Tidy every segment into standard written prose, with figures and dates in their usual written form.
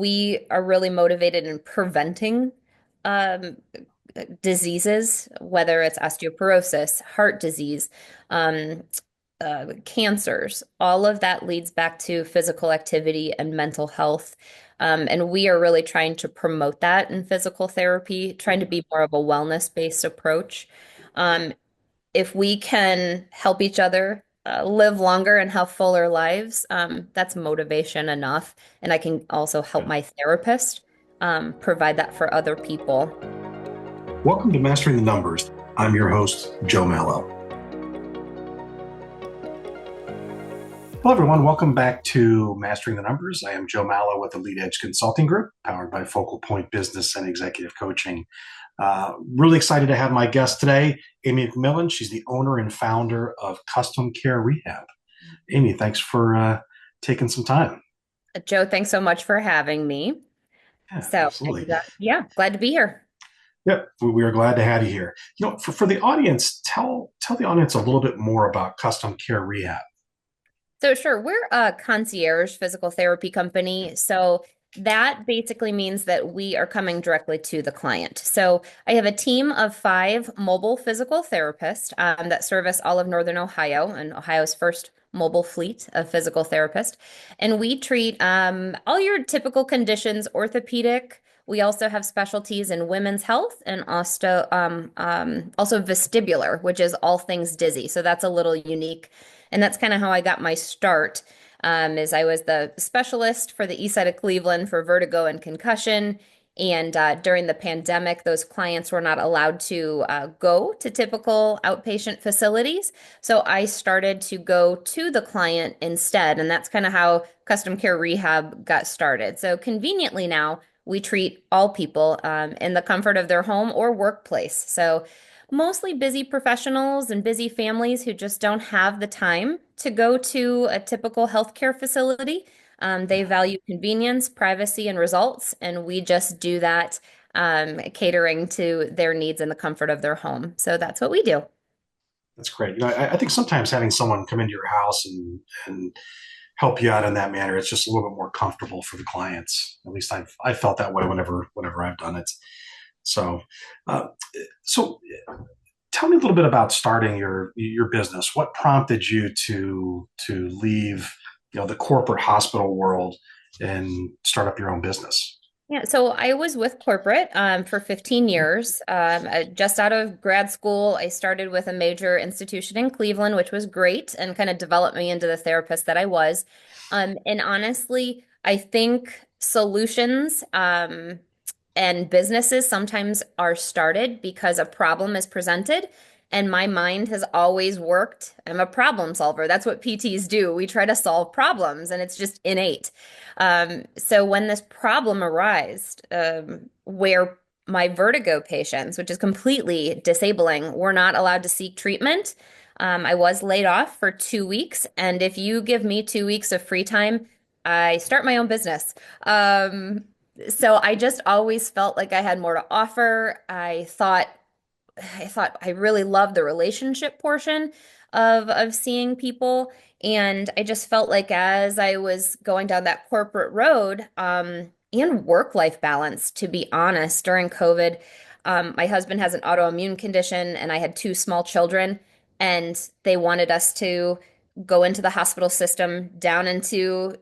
we are really motivated in preventing um, diseases, whether it's osteoporosis, heart disease, um, cancers. All of that leads back to physical activity and mental health. And we are really trying to promote that in physical therapy, trying to be more of a wellness-based approach. Um, if we can help each other live longer and have fuller lives, that's motivation enough. And I can also help Yeah. my therapist provide that for other people. Welcome to Mastering the Numbers. I'm your host, Joe Mallo. Hello, everyone. Welcome back to Mastering the Numbers. I am Joe Mallo with the Lead Edge Consulting Group, powered by Focal Point Business and Executive Coaching. Really excited to have my guest today, Amy McMillan. She's the owner and founder of Custom Care Rehab. Amy, thanks for taking some time. Joe, thanks so much for having me. Yeah, So, absolutely. yeah, glad to be here. Yep, we are glad to have you here. For the audience, tell the audience a little bit more about Custom Care Rehab. So, sure, we're a concierge physical therapy company. So, that basically means that we are coming directly to the client. So, I have a team of five mobile physical therapists that service all of Northern Ohio and Ohio's first mobile fleet of physical therapists. And we treat all your typical conditions, orthopedic. We also have specialties in women's health and also vestibular, which is all things dizzy. So, that's a little unique. And that's kind of how I got my start, is I was the specialist for the east side of Cleveland for vertigo and concussion. And during the pandemic, those clients were not allowed to go to typical outpatient facilities. So I started to go to the client instead. And that's kind of how Custom Care Rehab got started. So conveniently now, we treat all people in the comfort of their home or workplace. So mostly busy professionals and busy families who just don't have the time to go to a typical healthcare facility. They value convenience, privacy, and results, and we just do that, catering to their needs in the comfort of their home. So that's what we do. That's great. I think sometimes having someone come into your house and help you out in that manner, it's just a little bit more comfortable for the clients. At least I've felt that way whenever I've done it. So, uh, so tell me a little bit about starting your business. What prompted you to leave, the corporate hospital world and start up your own business? Yeah, so I was with corporate for 15 years. Just out of grad school, I started with a major institution in Cleveland, which was great and kind of developed me into the therapist that I was. And honestly, I think solutions and businesses sometimes are started because a problem is presented. And my mind has always worked. I'm a problem solver. That's what PTs do. We try to solve problems, and it's just innate. So when this problem arose, where my vertigo patients, which is completely disabling, were not allowed to seek treatment, I was laid off for 2 weeks. And if you give me 2 weeks of free time, I start my own business. So I just always felt like I had more to offer. I thought I really loved the relationship portion of seeing people. And I just felt like as I was going down that corporate road, and work-life balance, to be honest, during COVID, my husband has an autoimmune condition and I had two small children, and they wanted us to go into the hospital system down into,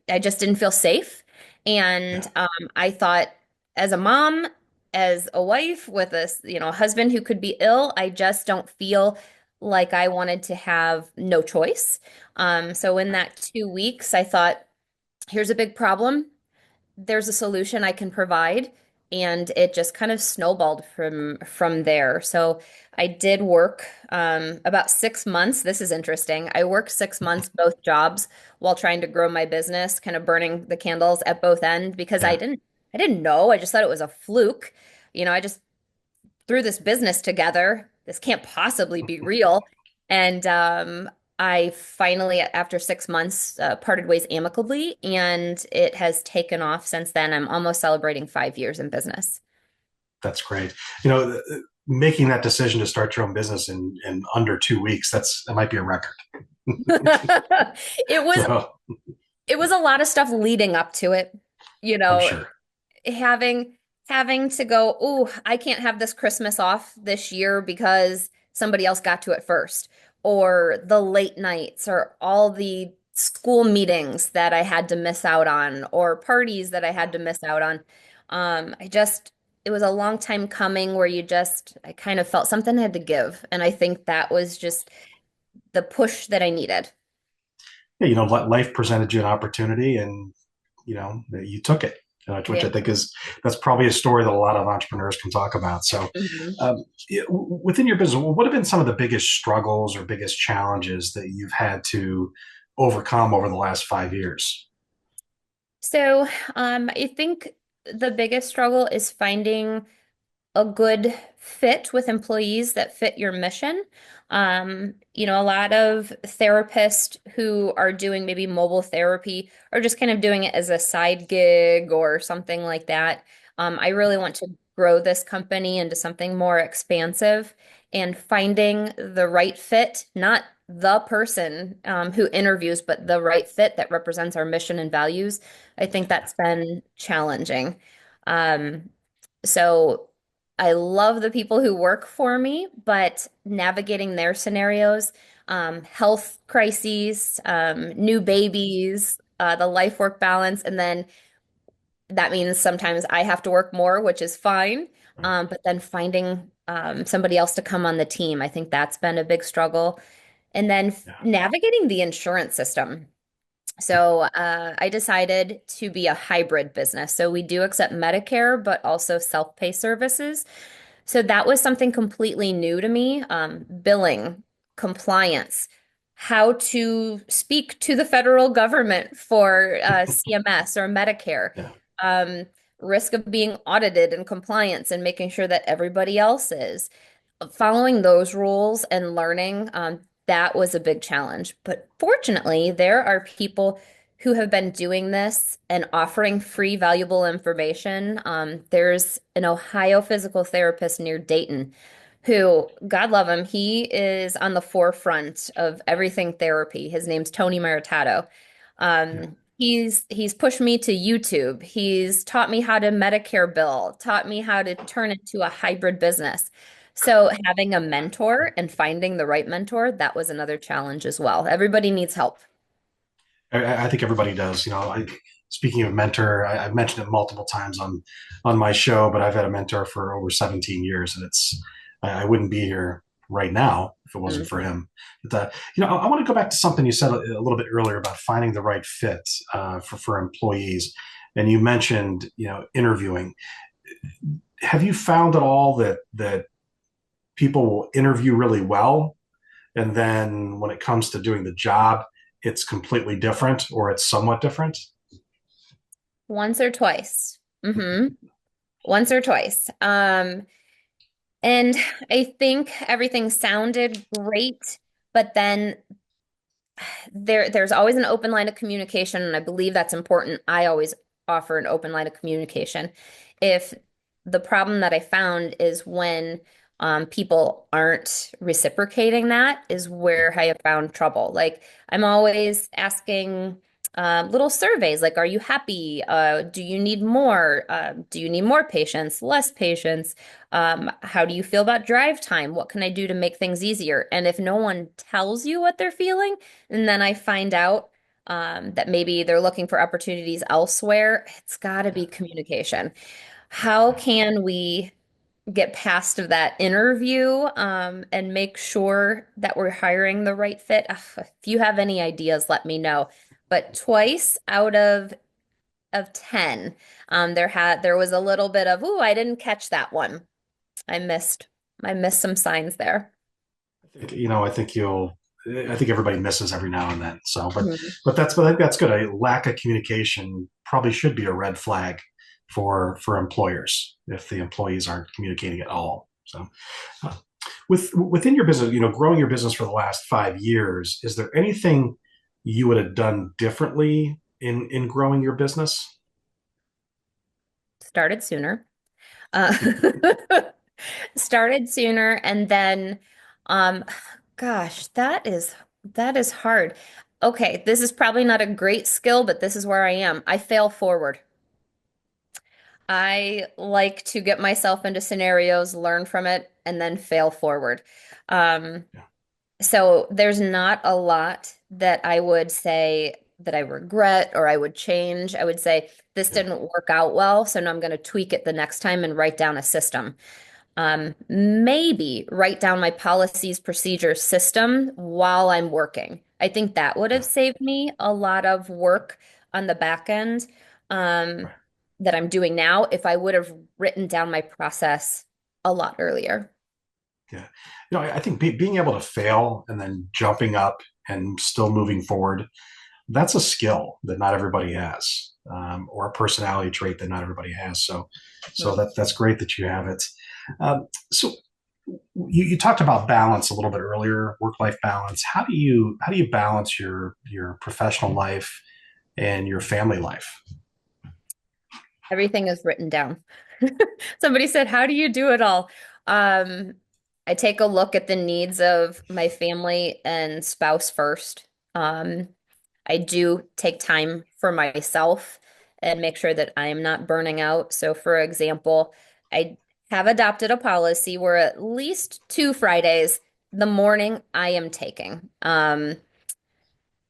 I just didn't feel safe. And Yeah, I thought, as a mom, as a wife with a, husband who could be ill, I just don't feel like I wanted to have no choice. So in that 2 weeks, I thought, here's a big problem. There's a solution I can provide. And it just kind of snowballed from there. So I did work about 6 months. This is interesting. I worked 6 months both jobs while trying to grow my business, kind of burning the candles at both ends because I yeah. didn't know. I just thought it was a fluke. I just threw this business together. This can't possibly be real. And I finally, after 6 months, parted ways amicably, and it has taken off since then. I'm almost celebrating 5 years in business. That's great. Making that decision to start your own business in under 2 weeks, that might be a record. It was So it was a lot of stuff leading up to it. You I'm know, sure. having having to go, oh, I can't have this Christmas off this year because somebody else got to it first, or the late nights, or all the school meetings that I had to miss out on, or parties that I had to miss out on. It was a long time coming where I kind of felt something had to give. And I think that was just the push that I needed. Yeah, life presented you an opportunity, and you took it, which Yeah. I think is that's probably a story that a lot of entrepreneurs can talk about. So, Mhm. within your business, what have been some of the biggest struggles or biggest challenges that you've had to overcome over the last 5 years? So, I think the biggest struggle is finding a good fit with employees that fit your mission. A lot of therapists who are doing maybe mobile therapy are just kind of doing it as a side gig or something like that. I really want to grow this company into something more expansive, and finding the right fit, not the person who interviews, but the right fit that represents our mission and values. I think that's been challenging. Um, so I love the people who work for me, but navigating their scenarios, health crises, new babies, the life work balance, and then that means sometimes I have to work more, which is fine. Right. But then finding somebody else to come on the team, I think that's been a big struggle. And then Yeah. navigating the insurance system. So I decided to be a hybrid business. So we do accept Medicare, but also self-pay services. So that was something completely new to me. Billing, compliance, how to speak to the federal government for CMS or Medicare, Yeah. um, risk of being audited and compliance and making sure that everybody else is following those rules and learning, that was a big challenge. But fortunately, there are people who have been doing this and offering free, valuable information. There's an Ohio physical therapist near Dayton who, God love him, he is on the forefront of everything therapy. His name's Tony Maritato. Yeah. He's pushed me to YouTube. He's taught me how to Medicare bill, taught me how to turn it to a hybrid business. So having a mentor and finding the right mentor, that was another challenge as well. Everybody needs help. I think everybody does. Speaking of mentor, I've mentioned it multiple times on my show, but I've had a mentor for over 17 years, and I wouldn't be here right now if it wasn't Mhm. for him. But I want to go back to something you said a little bit earlier about finding the right fit for employees, and you mentioned interviewing. Have you found at all that people will interview really well, and then when it comes to doing the job, it's completely different or it's somewhat different? Once or twice. Once or twice. And I think everything sounded great, but then there's always an open line of communication, and I believe that's important. I always offer an open line of communication. If the problem that I found is when people aren't reciprocating, that is where I have found trouble. Like I'm always asking little surveys like, are you happy? Do you need more? Do you need more patients, less patients? How do you feel about drive time? What can I do to make things easier? And if no one tells you what they're feeling, and then I find out that maybe they're looking for opportunities elsewhere, it's got to be communication. How can we get past of that interview and make sure that we're hiring the right fit? Ugh, if you have any ideas, let me know. But twice out of 10, there was a little bit of, ooh, I didn't catch that one. I missed I missed some signs there. I think everybody misses every now and then. So, Mhm. but I think that's good. A lack of communication probably should be a red flag for employers if the employees aren't communicating at all. So, uh, within your business, growing your business for the last 5 years, is there anything you would have done differently in growing your business? Started sooner. Uh, started sooner, and then um gosh, that is hard. Okay, this is probably not a great skill, but this is where I am. I fail forward. I like to get myself into scenarios, learn from it, and then fail forward. Um, Yeah, so there's not a lot that I would say that I regret or I would change. I would say this yeah, didn't work out well, so now I'm going to tweak it the next time and write down a system. Maybe write down my policies, procedures, system while I'm working. I think that would have yeah. saved me a lot of work on the back end um, Right. that I'm doing now if I would have written down my process a lot earlier. Yeah. I think being able to fail and then jumping up and still moving forward, that's a skill that not everybody has, or a personality trait that not everybody has. So Mhm. that's great that you have it. So you talked about balance a little bit earlier, work-life balance. How do you balance your professional life and your family life? Everything is written down. Somebody said, "How do you do it all?" Um, I take a look at the needs of my family and spouse first. I do take time for myself and make sure that I am not burning out. So, for example, I have adopted a policy where at least 2 Fridays the morning I am taking.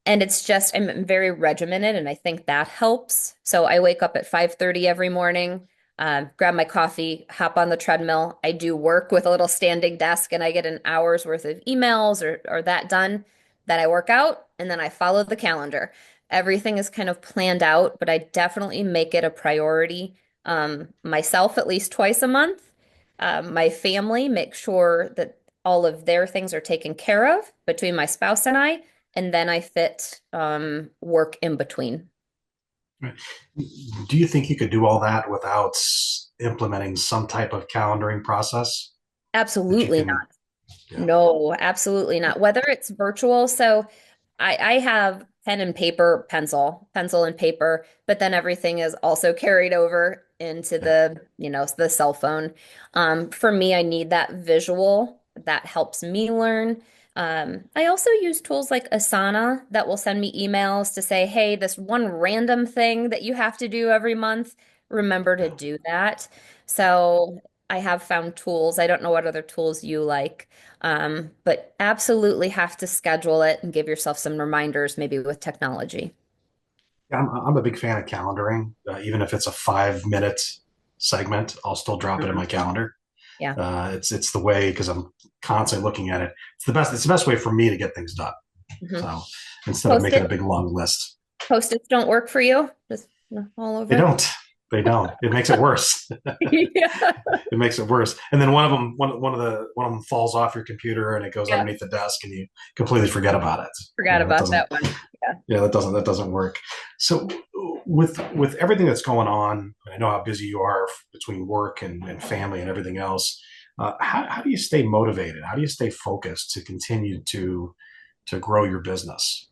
And it's just I'm very regimented, and I think that helps. So I wake up at 5:30 every morning, grab my coffee, hop on the treadmill. I do work with a little standing desk, and I get an hour's worth of emails or that done. Then I work out, and then I follow the calendar. Everything is kind of planned out, but I definitely make it a priority. Myself at least twice a month. My family, make sure that all of their things are taken care of between my spouse and then I fit work in between. Do you think you could do all that without implementing some type of calendaring process that you Absolutely can? not. Yeah, No, absolutely not. Whether it's virtual, so I have pen and paper, pencil and paper, but then everything is also carried over into yeah, the cell phone. For me, I need that visual that helps me learn. I also use tools like Asana that will send me emails to say, hey, this one random thing that you have to do every month, remember to yeah. do that. So I have found tools. I don't know what other tools you like. But absolutely have to schedule it and give yourself some reminders, maybe with technology. Yeah, I'm a big fan of calendaring. Even if it's a 5 minute segment, I'll still drop it in Mhm. my calendar. Yeah. It's the way because I'm constantly looking at it. It's the best way for me to get things done. hmm So instead of making a Post-it, big long list, Post-its don't work for you? Just all they over. don't. They don't. It makes it worse. Yeah. It makes it worse. And then one of them falls off your computer and it goes Yeah. underneath the desk and you completely forget about it. Forgot That about doesn't. that one. Yeah. Yeah, that doesn't work. So with everything that's going on, I know how busy you are between work and family and everything else. How do you stay motivated? How do you stay focused to continue to grow your business?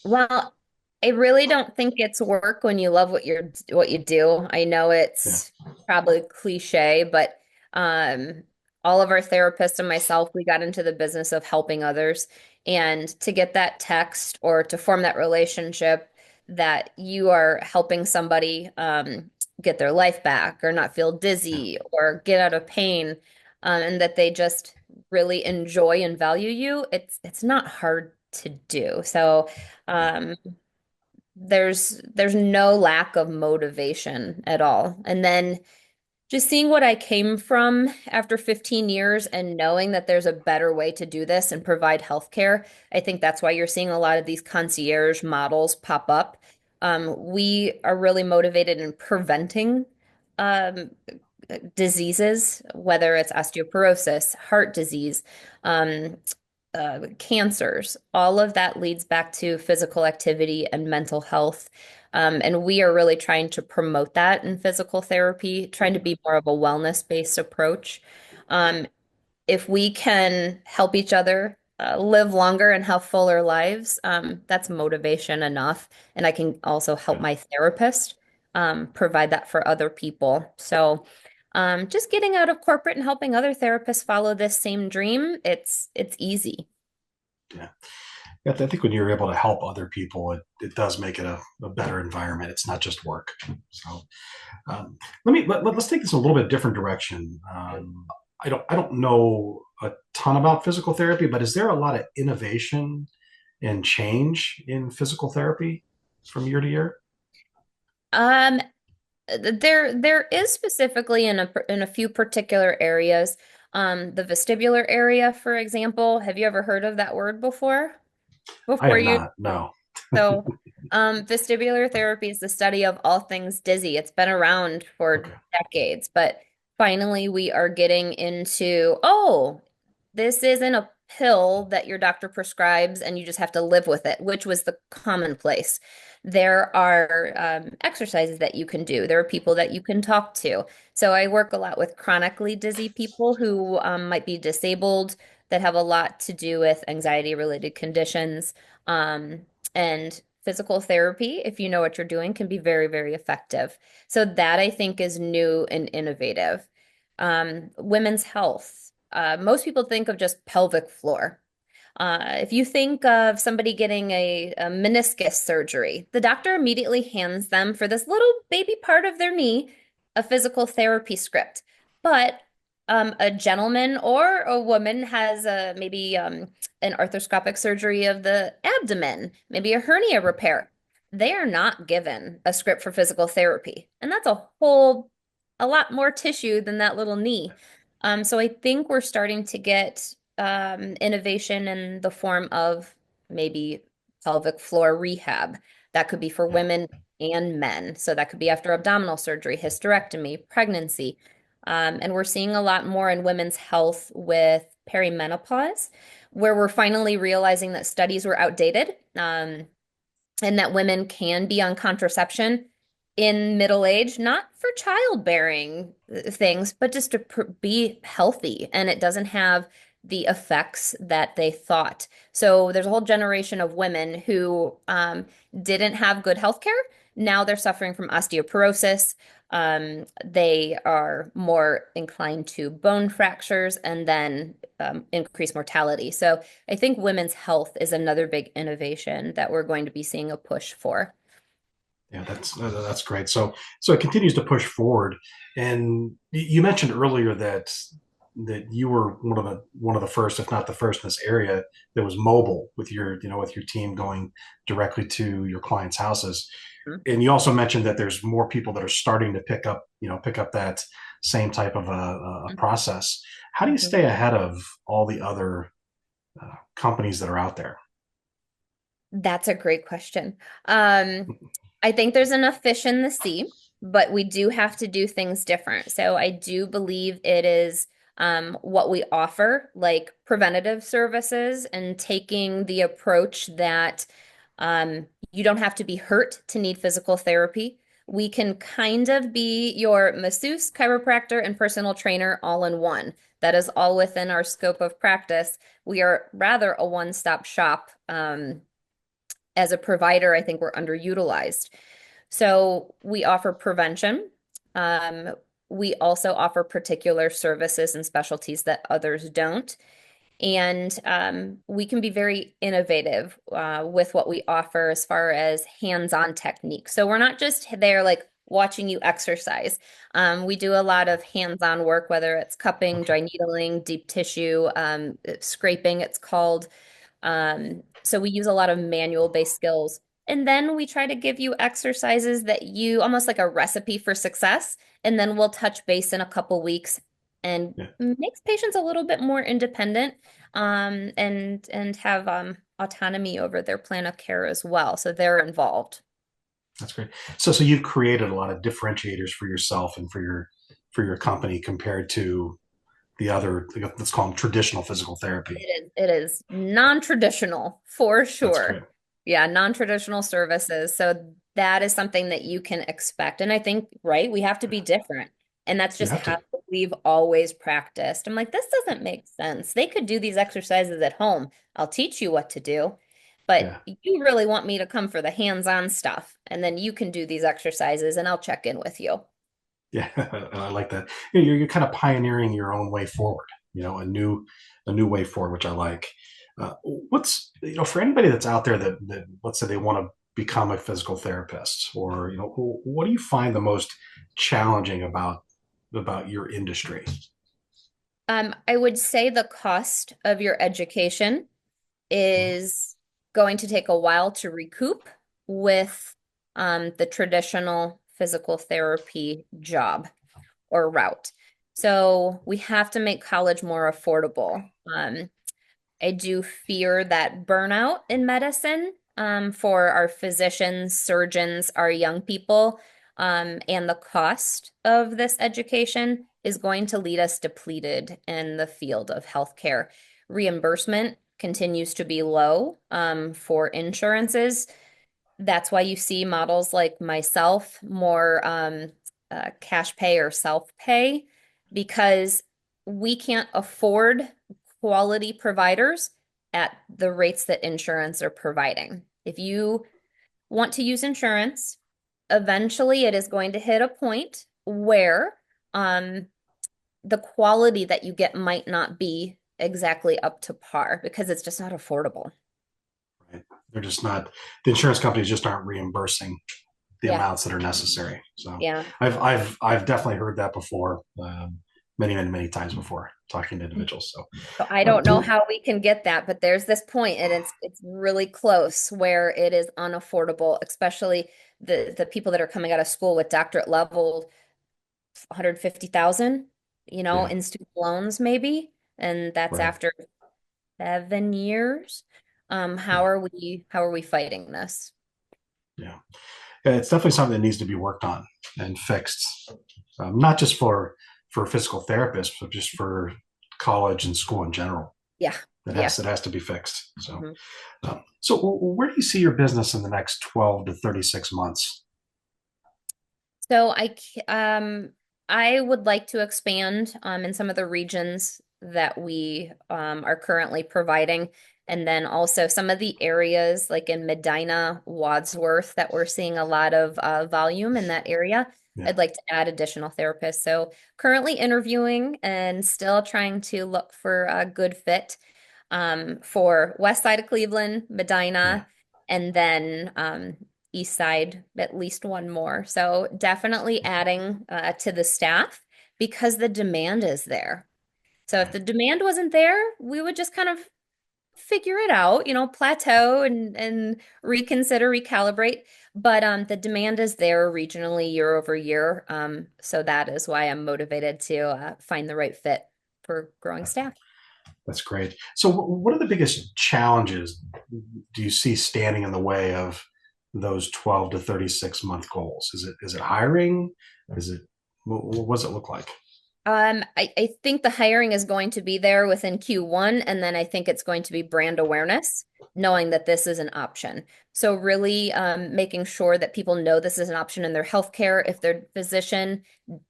Well, I really don't think it's work when you love what you do. I know Yeah, it's probably cliche, but um, all of our therapists and myself, we got into the business of helping others. And to get that text or to form that relationship that you are helping somebody get their life back or not feel yeah, dizzy or get out of pain, and that they just really enjoy and value you, it's not hard to do. So yeah. um, there's no lack of motivation at all. And then just seeing what I came from after 15 years and knowing that there's a better way to do this and provide healthcare, I think that's why you're seeing a lot of these concierge models pop up. We are really motivated in preventing um, diseases, whether it's osteoporosis, heart disease, um, cancers, all of that leads back to physical activity and mental health. And we are really trying to promote that in physical therapy, trying to be more of a wellness-based approach. Um, if we can help each other live longer and have fuller lives, that's motivation enough. And I can also help Yeah. my therapist provide that for other people. So just getting out of corporate and helping other therapists follow this same dream, it's easy. Yeah. I think when you're able to help other people, it does make it a better environment. It's not just work. So let's take this a little bit different direction. I don't know a ton about physical therapy, but is there a lot of innovation and change in physical therapy from year to year? Um, there is specifically in a few particular areas. The vestibular area, for example. Have you ever heard of that word before? I Before have you not. No. So, vestibular therapy is the study of all things dizzy. It's been around for Okay. decades, but finally we are getting into, oh, this isn't a pill that your doctor prescribes and you just have to live with it, which was the commonplace. There are exercises that you can do. There are people that you can talk to. So I work a lot with chronically dizzy people who might be disabled that have a lot to do with anxiety related conditions. Um, and physical therapy, if you know what you're doing, can be very, very effective. So that I think is new and innovative. Women's health. Most people think of just pelvic floor. If you think of somebody getting a meniscus surgery, the doctor immediately hands them for this little baby part of their knee a physical therapy script. But a gentleman or a woman has maybe an arthroscopic surgery of the abdomen, maybe a hernia repair. They are not given a script for physical therapy. And that's a lot more tissue than that little knee. So I think we're starting to get innovation in the form of maybe pelvic floor rehab. That could be for Yeah. women and men. So that could be after abdominal surgery, hysterectomy, pregnancy. And we're seeing a lot more in women's health with perimenopause, where we're finally realizing that studies were outdated. And that women can be on contraception in middle age, not for childbearing things, but just to be healthy. And it doesn't have the effects that they thought. So there's a whole generation of women who didn't have good health care. Now they're suffering from osteoporosis. They are more inclined to bone fractures and then increased mortality. So I think women's health is another big innovation that we're going to be seeing a push for. Yeah, that's great. So it continues to push forward. And you mentioned earlier that you were one of the first, if not the first, in this area that was mobile with with your team going directly to your clients' houses. And you also mentioned that there's more people that are starting to pick up that same type of a process. How do you Mhm. stay ahead of all the other companies that are out there? That's a great question. I think there's enough fish in the sea, but we do have to do things different. So I do believe it is what we offer, like preventative services and taking the approach that you don't have to be hurt to need physical therapy. We can kind of be your masseuse, chiropractor, and personal trainer all in one. That is all within our scope of practice. We are rather a one-stop shop. As a provider, I think we're underutilized. So we offer prevention. Um, we also offer particular services and specialties that others don't. And we can be very innovative with what we offer as far as hands-on techniques. So we're not just there like watching you exercise. We do a lot of hands-on work, whether it's cupping, Okay. dry needling, deep tissue, scraping, it's called. So we use a lot of manual-based skills. And then we try to give you exercises that you almost like a recipe for success. And then we'll touch base in a couple weeks and Yeah. makes patients a little bit more independent and have autonomy over their plan of care as well. So they're involved. That's great. So you've created a lot of differentiators for yourself and for your company compared to the other, let's call them traditional physical therapy. It is non-traditional for That's sure. great. Yeah, non-traditional services. So that is something that you can expect. And I think, right, we have to be different. And that's You just have how to. we've always practiced. I'm like, this doesn't make sense. They could do these exercises at home. I'll teach you what to do. But Yeah. you really want me to come for the hands-on stuff. And then you can do these exercises and I'll check in with you. Yeah. I like that. You're kind of pioneering your own way forward, a new way forward, which I like. What's, for anybody that's out there that let's say they want to become a physical therapist, or what do you find the most challenging about your industry? I would say the cost of your education is going to take a while to recoup with the traditional physical therapy job or route. So we have to make college more affordable. I do fear that burnout in medicine for our physicians, surgeons, our young people, and the cost of this education is going to lead us depleted in the field of healthcare. Reimbursement continues to be low for insurances. That's why you see models like myself more cash pay or self pay because we can't afford quality providers at the rates that insurance are providing. If you want to use insurance, eventually it is going to hit a point where um, the quality that you get might not be exactly up to par because it's just not affordable. Right? They're just not, the insurance companies just aren't reimbursing the Yeah, amounts that are necessary. So yeah. I've definitely heard that before, many times before talking to individuals. So So I don't know how we can get that, but there's this point, and it's really close where it is unaffordable, especially the people that are coming out of school with doctorate level 150,000, yeah, in student loans maybe, and that's right, after 7 years. yeah, How are we fighting this? yeah. It's definitely something that needs to be worked on and fixed, not just for physical therapists, but just for college and school in general. Yeah, It yeah. has to be fixed. Mhm. So where do you see your business in the next 12 to 36 months? So I would like to expand in some of the regions that we are currently providing, and then also some of the areas like in Medina, Wadsworth, that we're seeing a lot of volume in that area. Yeah, I'd like to add additional therapists. So currently interviewing and still trying to look for a good fit for west side of Cleveland, yeah, Medina, and then east side, at least one more. So definitely adding to the staff because the demand is there. So if right. the demand wasn't there, we would just kind of figure it out, plateau and reconsider, recalibrate. But the demand is there regionally year over year. So that is why I'm motivated to find the right fit for growing staff. That's great. So what are the biggest challenges do you see standing in the way of those 12 to 36-month goals? Is it hiring? Is it what does it look like? I think the hiring is going to be there within Q1, and then I think it's going to be brand awareness, knowing that this is an option. So really making sure that people know this is an option in their healthcare. If their physician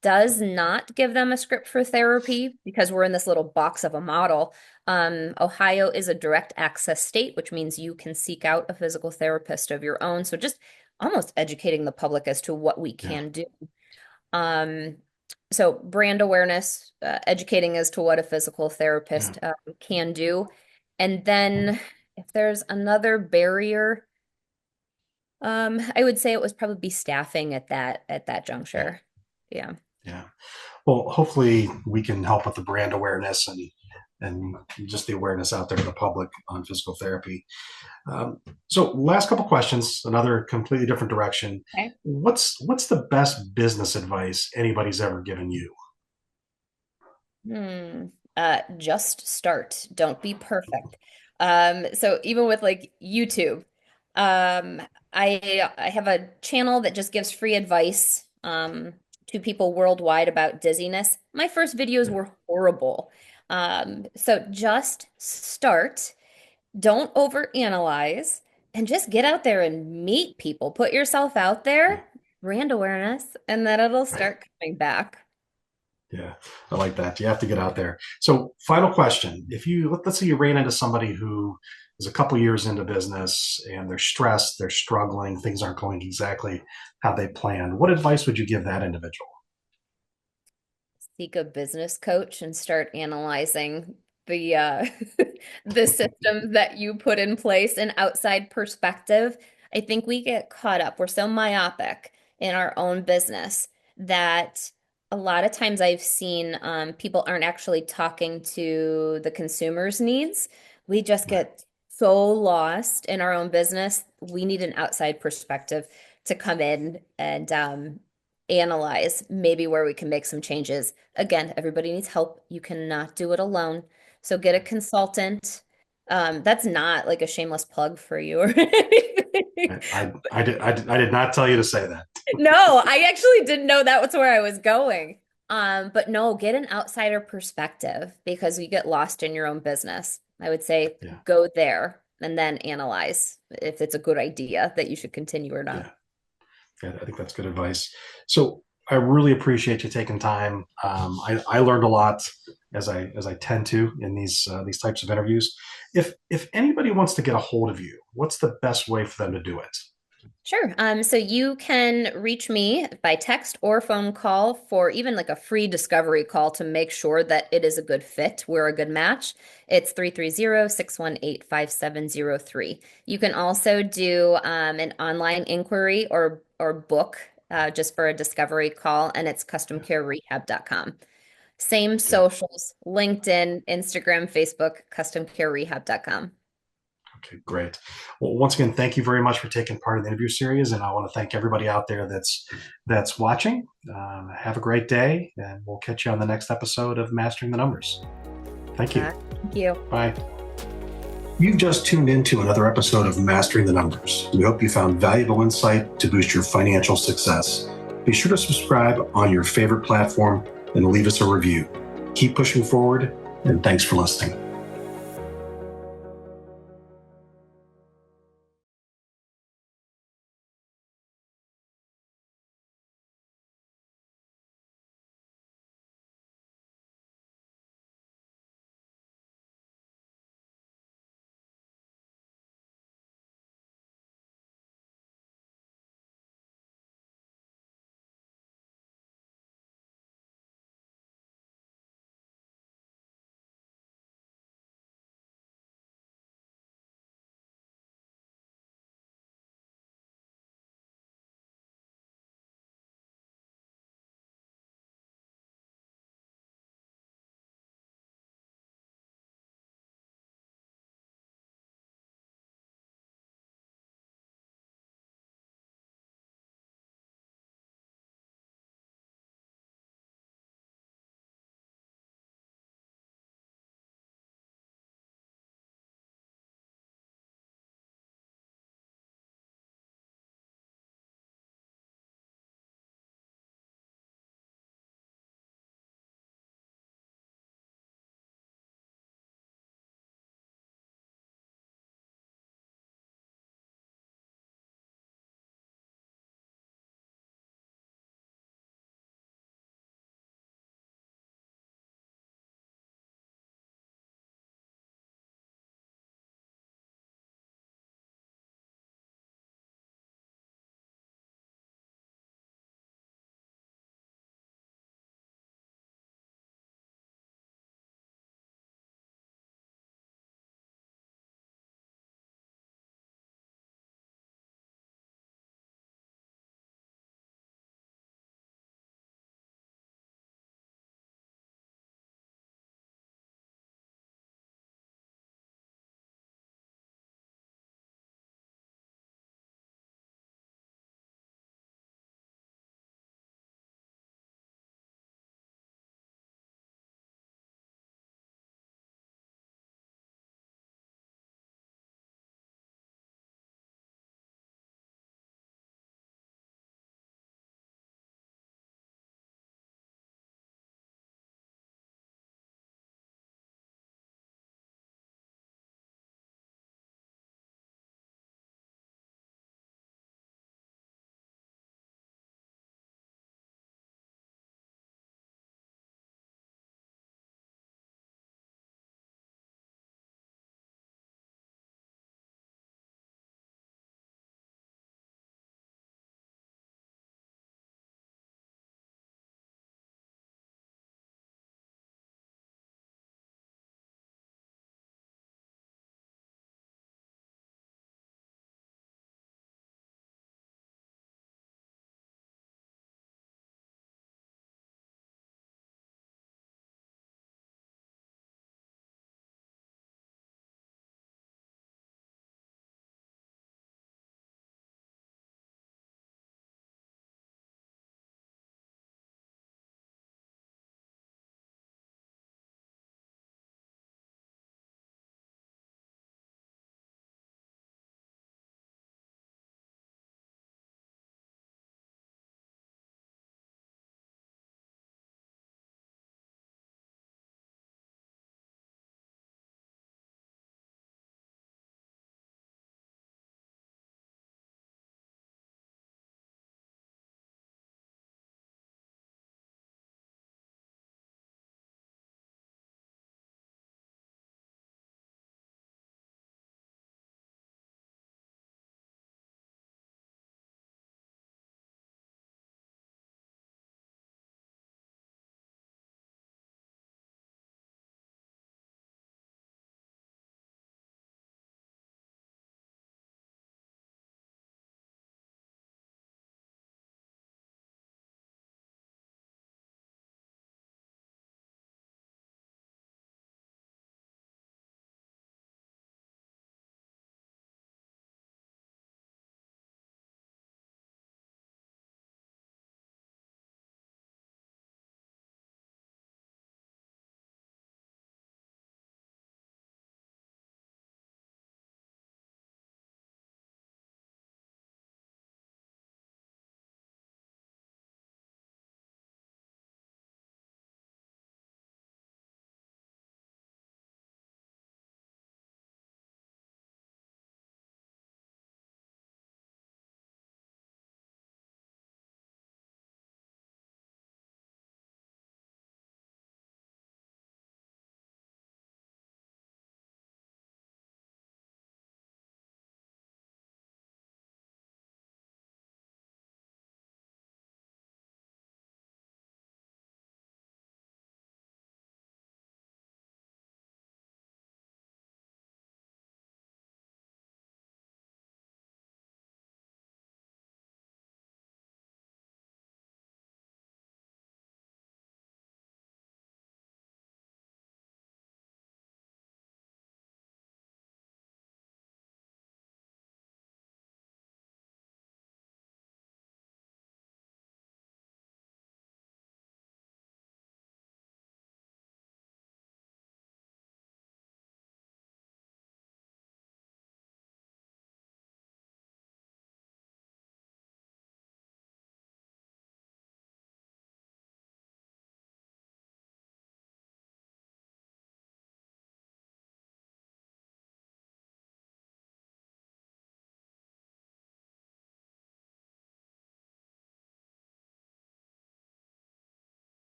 does not give them a script for therapy, because we're in this little box of a model, Ohio is a direct access state, which means you can seek out a physical therapist of your own. So just almost educating the public as to what we Yeah, can do. Um, so brand awareness, educating as to what a physical yeah, therapist can do. And then if there's another barrier, I would say it was probably staffing at that yeah, juncture. Yeah. yeah. Well, hopefully we can help with the brand awareness and just the awareness out there to the public on physical therapy. So, last couple questions, another completely different direction. Okay. What's the best business advice anybody's ever given you? Hmm. Just start. Don't be perfect. So even with like YouTube, um, I have a channel that just gives free advice to people worldwide about dizziness. My first videos Yeah, were horrible. So just start. Don't overanalyze and just get out there and meet people. Put yourself out yeah, there, brand awareness, and then it'll start coming back. yeah. I like that. You have to get out there. So, final question: if let's say you ran into somebody who is a couple years into business and they're stressed, they're struggling, things aren't going exactly how they planned, what advice would you give that individual? Seek a business coach and start analyzing. the the systems that you put in place, an outside perspective. I think we get caught up. We're so myopic in our own business that a lot of times I've seen people aren't actually talking to the consumer's needs. We just Right. get so lost in our own business. We need an outside perspective to come in and analyze maybe where we can make some changes. Again, everybody needs help. You cannot do it alone. So get a consultant. That's not like a shameless plug for you or anything. I did not tell you to say that. No, I actually didn't know that was where I was going. But no, get an outsider perspective because you get lost in your own business. I would say Yeah. go there and then analyze if it's a good idea that you should continue or not. Yeah. Yeah, I think that's good advice. So I really appreciate you taking time. I learned a lot as I tend to in these types of interviews. If anybody wants to get a hold of you, what's the best way for them to do it? Sure. So you can reach me by text or phone call for even like a free discovery call to make sure that it is a good fit. We're a good match. It's 330-618-5703. You can also do an online inquiry or book just for a discovery call, and it's customcarerehab.com. Same Okay. socials, LinkedIn, Instagram, Facebook, customcarerehab.com. Okay, great. Well, once again, thank you very much for taking part in the interview series, and I want to thank everybody out there that's watching. Have a great day, and we'll catch you on the next episode of Mastering the Numbers. Thank you. Thank you. Bye. You've just tuned into another episode of Mastering the Numbers. We hope you found valuable insight to boost your financial success. Be sure to subscribe on your favorite platform and leave us a review. Keep pushing forward, and thanks for listening.